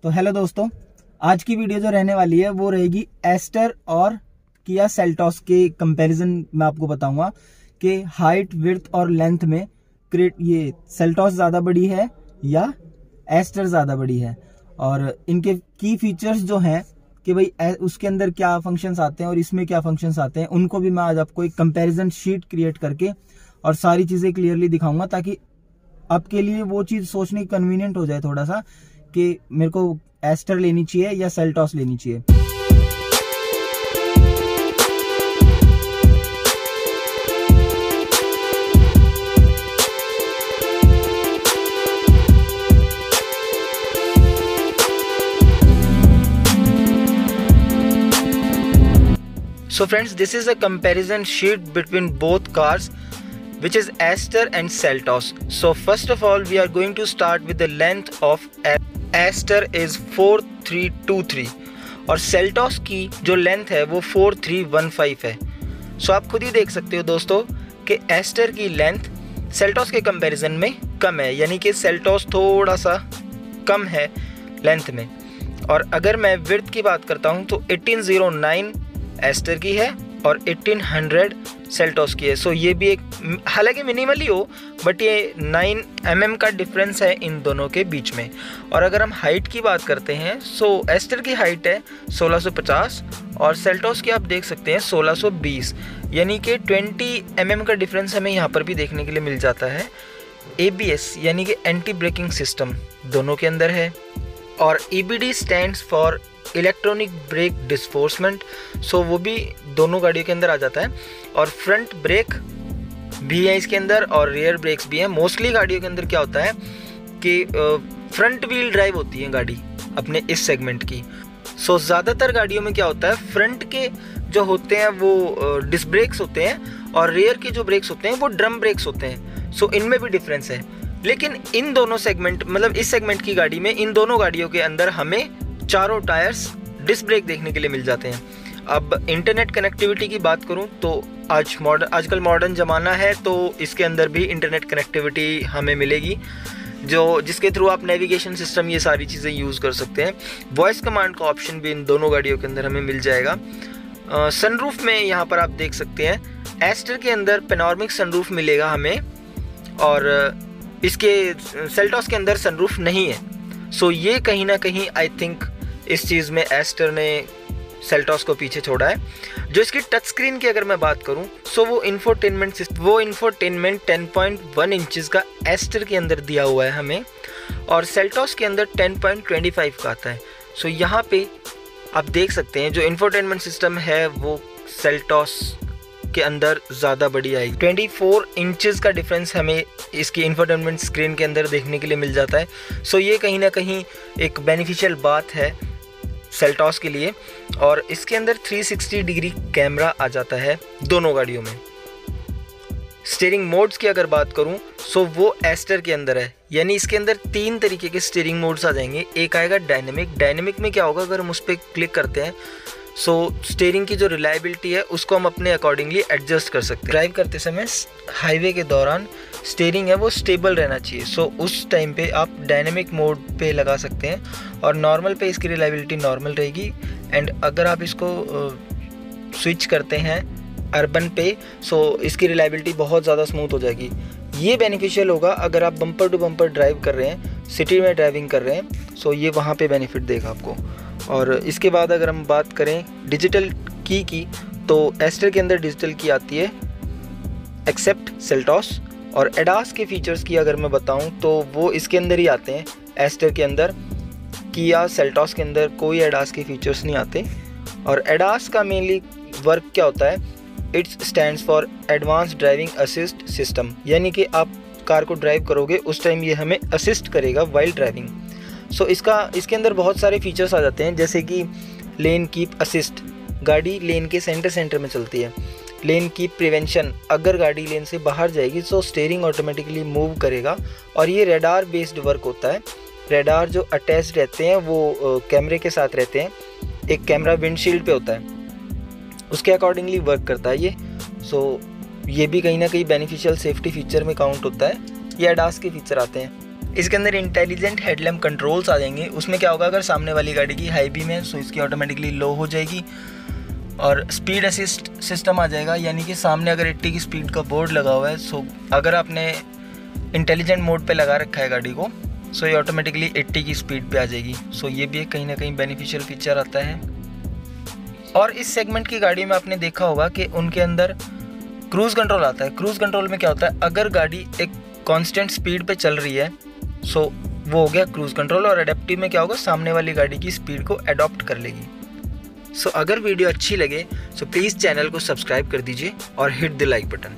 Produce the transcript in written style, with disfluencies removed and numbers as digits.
तो हेलो दोस्तों, आज की वीडियो जो रहने वाली है वो रहेगी एस्टर और किया सेल्टॉस के कंपैरिजन में आपको बताऊंगा कि हाइट, विड्थ और लेंथ में ये सेल्टॉस ज़्यादा बड़ी है या एस्टर ज़्यादा बड़ी है, और इनके की फीचर्स जो हैं कि भाई उसके अंदर क्या फंक्शंस आते हैं और इसमें क्या फंक्शंस आते हैं, उनको भी मैं आज आपको एक कंपैरिजन शीट क्रिएट करके और सारी चीज़ें क्लियरली दिखाऊंगा, ताकि आपके लिए वो चीज़ सोचने कन्वीनियंट हो जाए थोड़ा सा कि मेरे को एस्टर लेनी चाहिए या सेल्टॉस लेनी चाहिए। So friends, this is a comparison sheet between both cars, which is Aster and Seltos. So first of all, we are going to start with the length of Aster is 4323 और Seltos की जो length है वो 4315 है। सो आप खुद ही देख सकते हो दोस्तों कि Aster की लेंथ Seltos के कंपैरिजन में कम है, यानी कि Seltos थोड़ा सा कम है लेंथ में। और अगर मैं विड्थ की बात करता हूँ तो 1809 एस्टर की है और 1800 सेल्टॉस की है। सो ये भी एक, हालांकि मिनिमली हो, बट ये 9 mm का डिफरेंस है इन दोनों के बीच में। और अगर हम हाइट की बात करते हैं, सो एस्टर की हाइट है 1650 और सेल्टॉस की आप देख सकते हैं 1620, यानी कि 20 mm का डिफरेंस हमें यहाँ पर भी देखने के लिए मिल जाता है। ABS यानी कि एंटी ब्रेकिंग सिस्टम दोनों के अंदर है, और EBD stands for electronic brake disforcement, so वो भी दोनों गाड़ियों के अंदर आ जाता है। और फ्रंट ब्रेक भी है इसके अंदर और रियर ब्रेक्स भी हैं। मोस्टली गाड़ियों के अंदर क्या होता है कि फ्रंट व्हील ड्राइव होती है गाड़ी अपने इस सेगमेंट की। सो ज़्यादातर गाड़ियों में क्या होता है, फ्रंट के जो होते हैं वो डिस्क ब्रेक्स होते हैं और रियर के जो ब्रेक्स होते हैं वो ड्रम ब्रेक्स होते हैं। सो इनमें भी डिफरेंस है, लेकिन इन दोनों सेगमेंट, मतलब इस सेगमेंट की गाड़ी में इन दोनों गाड़ियों के अंदर हमें चारों टायर्स डिस्क ब्रेक देखने के लिए मिल जाते हैं। अब इंटरनेट कनेक्टिविटी की बात करूं तो आजकल मॉडर्न ज़माना है, तो इसके अंदर भी इंटरनेट कनेक्टिविटी हमें मिलेगी, जिसके थ्रू आप नेविगेशन सिस्टम ये सारी चीज़ें यूज़ कर सकते हैं। वॉइस कमांड का ऑप्शन भी इन दोनों गाड़ियों के अंदर हमें मिल जाएगा। सनरूफ में यहाँ पर आप देख सकते हैं एस्टर के अंदर पेनोरामिक सनरूफ मिलेगा हमें, और इसके सेल्टॉस के अंदर सनरूफ नहीं है। सो ये कहीं ना कहीं आई थिंक इस चीज़ में एस्टर ने सेल्टॉस को पीछे छोड़ा है। जो इसकी टच स्क्रीन की अगर मैं बात करूं, सो वो इंफोटेनमेंट 10.1 इंचज़ का एस्टर के अंदर दिया हुआ है हमें, और सेल्टॉस के अंदर 10.25 का आता है। सो यहाँ पे आप देख सकते हैं जो इंफोटेनमेंट सिस्टम है वो सेल्टॉस के अंदर ज़्यादा बड़ी आएगी। 24 इंचज़ का डिफरेंस हमें इसकी इंफोटेनमेंट स्क्रीन के अंदर देखने के लिए मिल जाता है। सो ये कहीं ना कहीं एक बेनिफिशियल बात है सेल्टॉस के लिए। और इसके अंदर 360 डिग्री कैमरा आ जाता है दोनों गाड़ियों में। स्टीयरिंग मोड्स की अगर बात करूं, सो वो एस्टर के अंदर है, यानी इसके अंदर 3 तरीके के स्टीयरिंग मोड्स आ जाएंगे। एक आएगा डायनेमिक में क्या होगा, अगर हम उस पर क्लिक करते हैं सो स्टीयरिंग की जो रिलायबिलिटी है उसको हम अपने अकॉर्डिंगली एडजस्ट कर सकते हैं। ड्राइव करते समय हाईवे के दौरान स्टीयरिंग है वो स्टेबल रहना चाहिए, सो उस टाइम पे आप डायनेमिक मोड पे लगा सकते हैं, और नॉर्मल पे इसकी रिलायबिलिटी नॉर्मल रहेगी। एंड अगर आप इसको स्विच करते हैं अर्बन पे, सो इसकी रिलायबिलिटी बहुत ज़्यादा स्मूथ हो जाएगी। ये बेनिफिशियल होगा अगर आप बम्पर टू बम्पर ड्राइव कर रहे हैं, सिटी में ड्राइविंग कर रहे हैं, सो ये वहाँ पे बेनिफिट देगा आपको। और इसके बाद अगर हम बात करें डिजिटल की, तो एस्टर के अंदर डिजिटल की आती है एक्सेप्ट सेल्टॉस, और एडास के फीचर्स की अगर मैं बताऊं तो वो इसके अंदर ही आते हैं एस्टर के अंदर। किया सेल्टॉस के अंदर कोई एडास के फीचर्स नहीं आते। और एडास का मेनली वर्क क्या होता है, it's stands for advance driving assist system, यानी कि आप कार को ड्राइव करोगे उस टाइम ये हमें असिस्ट करेगा वाइल ड्राइविंग। सो इसके अंदर बहुत सारे फीचर्स आ जाते हैं, जैसे कि लेन कीप असिस्ट, गाड़ी लेन के सेंटर में चलती है। लेन कीप प्रिवेंशन, अगर गाड़ी लेन से बाहर जाएगी तो स्टीयरिंग ऑटोमेटिकली मूव करेगा, और ये रेडार बेस्ड वर्क होता है। रेडार जो अटैच रहते हैं वो कैमरे के साथ रहते हैं, एक कैमरा विंडशील्ड पे होता है, उसके अकॉर्डिंगली वर्क करता है ये। सो ये भी कहीं ना कहीं बेनिफिशियल सेफ्टी फीचर में काउंट होता है। ये एडास के फीचर आते हैं। इसके अंदर इंटेलिजेंट हेडलैम्प कंट्रोल्स आ जाएंगे। उसमें क्या होगा, अगर सामने वाली गाड़ी की हाई बीम है सो इसकी ऑटोमेटिकली लो हो जाएगी। और स्पीड असिस्ट सिस्टम आ जाएगा, यानी कि सामने अगर 80 की स्पीड का बोर्ड लगा हुआ है सो अगर आपने इंटेलिजेंट मोड पे लगा रखा है गाड़ी को सो ये ऑटोमेटिकली 80 की स्पीड पे आ जाएगी। सो ये भी कहीं ना कहीं बेनिफिशियल फीचर आता है। और इस सेगमेंट की गाड़ी में आपने देखा होगा कि उनके अंदर क्रूज़ कंट्रोल आता है। क्रूज़ कंट्रोल में क्या होता है, अगर गाड़ी एक कांस्टेंट स्पीड पे चल रही है सो वो हो गया क्रूज़ कंट्रोल। और एडेप्टिव में क्या होगा, सामने वाली गाड़ी की स्पीड को अडॉप्ट कर लेगी। सो अगर वीडियो अच्छी लगे सो प्लीज़ चैनल को सब्सक्राइब कर दीजिए और हिट द लाइक बटन।